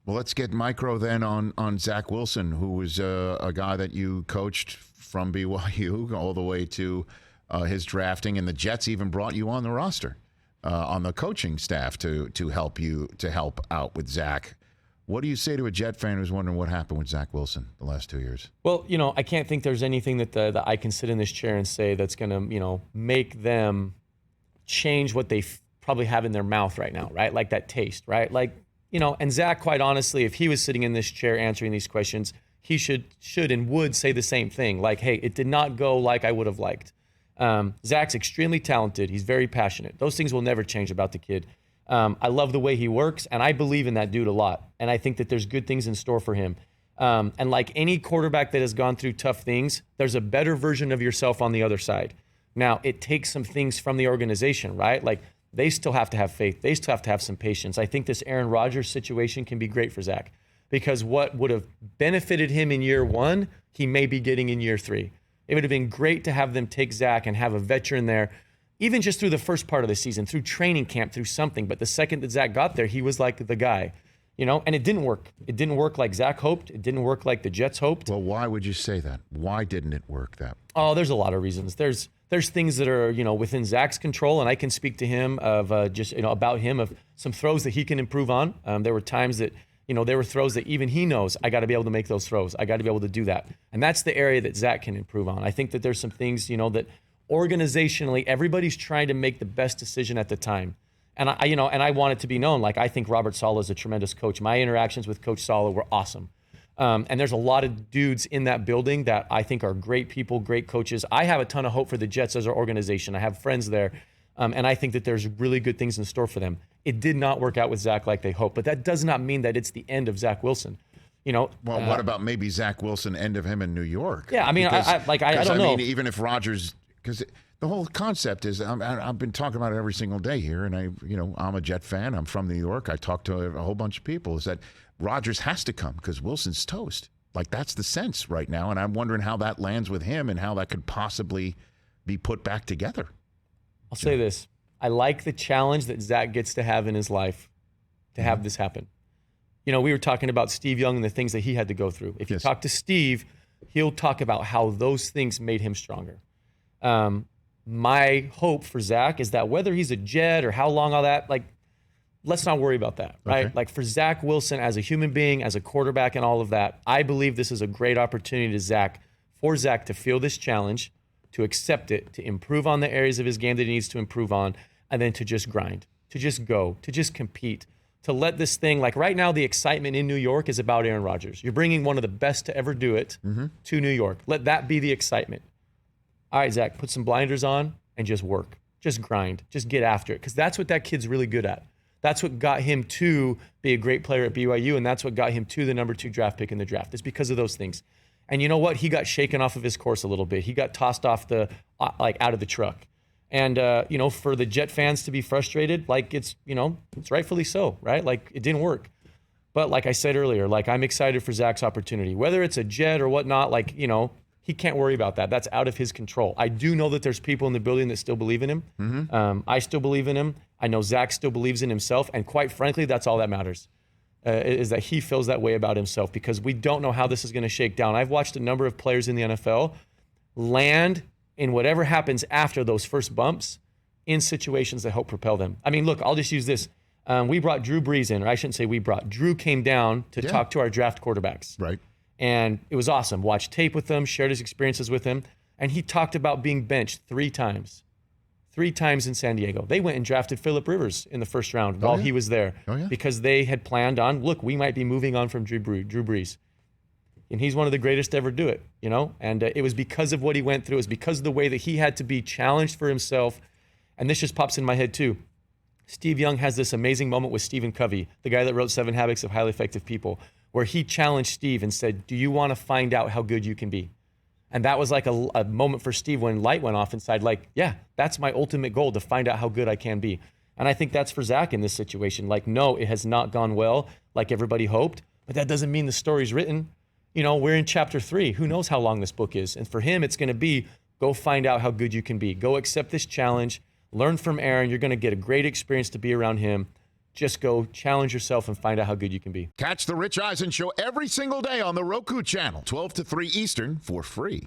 Well, let's get micro then on Zach Wilson, who was a guy that you coached from BYU all the way to his drafting, and the Jets even brought you on the roster, on the coaching staff to help out with Zach. What do you say to a Jet fan who's wondering what happened with Zach Wilson the last 2 years? Well, I can't think there's anything that I can sit in this chair and say that's going to, make them change what they probably have in their mouth right now, right? Like that taste, right? Like, and Zach, quite honestly, if he was sitting in this chair answering these questions, he should and would say the same thing. Like, hey, it did not go like I would have liked. Zach's extremely talented. He's very passionate. Those things will never change about the kid. I love the way he works, and I believe in that dude a lot. And I think that there's good things in store for him. And like any quarterback that has gone through tough things, there's a better version of yourself on the other side. Now, it takes some things from the organization, right? Like, they still have to have faith. They still have to have some patience. I think this Aaron Rodgers situation can be great for Zach, because what would have benefited him in year 1, he may be getting in year 3. It would have been great to have them take Zach and have a veteran there, even just through the first part of the season, through training camp, through something. But the second that Zach got there, he was like the guy, and it didn't work. It didn't work like Zach hoped. It didn't work like the Jets hoped. Well, why would you say that? Why didn't it work that? Oh, there's a lot of reasons. There's things that are, within Zach's control, and I can speak to him of about him, of some throws that he can improve on. There were times that, there were throws that even he knows, I got to be able to make those throws. I got to be able to do that. And that's the area that Zach can improve on. I think that there's some things, that organizationally, everybody's trying to make the best decision at the time. And I want it to be known, like, I think Robert Saleh is a tremendous coach. My interactions with Coach Saleh were awesome. And there's a lot of dudes in that building that I think are great people, great coaches. I have a ton of hope for the Jets as our organization. I have friends there, and I think that there's really good things in store for them. It did not work out with Zach like they hoped, but that does not mean that it's the end of Zach Wilson. Well, what about maybe Zach Wilson, end of him in New York? Yeah, I mean, I don't know. Even if Rodgers, because the whole concept is, I've been talking about it every single day here, and I'm a Jet fan. I'm from New York. I talk to a whole bunch of people. Is that Rodgers has to come because Wilson's toast. Like, that's the sense right now, and I'm wondering how that lands with him and how that could possibly be put back together. I'll say this. I like the challenge that Zach gets to have in his life to have this happen. We were talking about Steve Young and the things that he had to go through. If you talk to Steve, he'll talk about how those things made him stronger. My hope for Zach is that whether he's a Jet or how long all that, like, let's not worry about that, right? Okay. Like, for Zach Wilson as a human being, as a quarterback and all of that, I believe this is a great opportunity for Zach to feel this challenge, to accept it, to improve on the areas of his game that he needs to improve on, and then to just grind, to just go, to just compete, to let this thing, like right now, the excitement in New York is about Aaron Rodgers. You're bringing one of the best to ever do it to New York. Let that be the excitement. All right, Zach, put some blinders on and just work. Just grind. Just get after it, because that's what that kid's really good at. That's what got him to be a great player at BYU, and that's what got him to the number 2 draft pick in the draft. It's because of those things. And you know what? He got shaken off of his course a little bit. He got tossed off out of the truck. And, for the Jet fans to be frustrated, like, it's rightfully so, right? Like, it didn't work. But like I said earlier, like, I'm excited for Zach's opportunity. Whether it's a Jet or whatnot, like, he can't worry about that. That's out of his control. I do know that there's people in the building that still believe in him. I still believe in him. I know Zach still believes in himself. And quite frankly, that's all that matters, is that he feels that way about himself, because we don't know how this is going to shake down. I've watched a number of players in the NFL land in whatever happens after those first bumps in situations that help propel them. I mean, look, I'll just use this. We brought Drew Brees in, or I shouldn't say we brought. Drew came down to talk to our draft quarterbacks. Right. And it was awesome. Watched tape with him, shared his experiences with him, and he talked about being benched 3 times. 3 times in San Diego. They went and drafted Phillip Rivers in the first round while he was there, because they had planned on, look, we might be moving on from Drew Brees. And he's one of the greatest to ever do it, And it was because of what he went through. It was because of the way that he had to be challenged for himself. And this just pops in my head too. Steve Young has this amazing moment with Stephen Covey, the guy that wrote 7 Habits of Highly Effective People, where he challenged Steve and said, do you want to find out how good you can be? And that was like a moment for Steve when light went off inside, like, yeah, that's my ultimate goal, to find out how good I can be. And I think that's for Zach in this situation. Like, no, it has not gone well like everybody hoped, but that doesn't mean the story's written. We're in chapter 3. Who knows how long this book is? And for him, it's going to be, go find out how good you can be. Go accept this challenge. Learn from Aaron. You're going to get a great experience to be around him. just go challenge yourself and find out how good you can be. Catch the Rich Eisen Show every single day on the Roku channel, 12 to 3 Eastern, for free.